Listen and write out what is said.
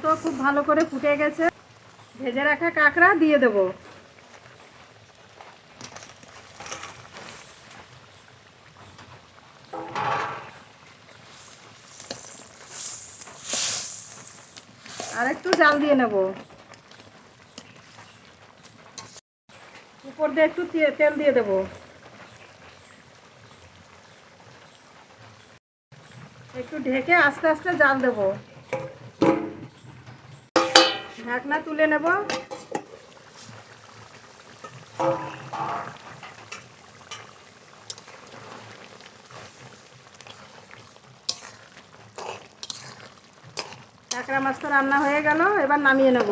তো খুব ভালো করে ফুটে গেছে। ভেজে রাখা কাঁকড়া দিয়ে দেব। আর একটু জাল দিয়ে নেব। উপর দিয়ে একটু তেল দিয়ে দেব। একটু ঢেকে আস্তে আস্তে জাল দেব। ঢাকনা তুলে নেব। কাঁকড়া মাছ তো রান্না হয়ে গেল, এবার নামিয়ে নেব।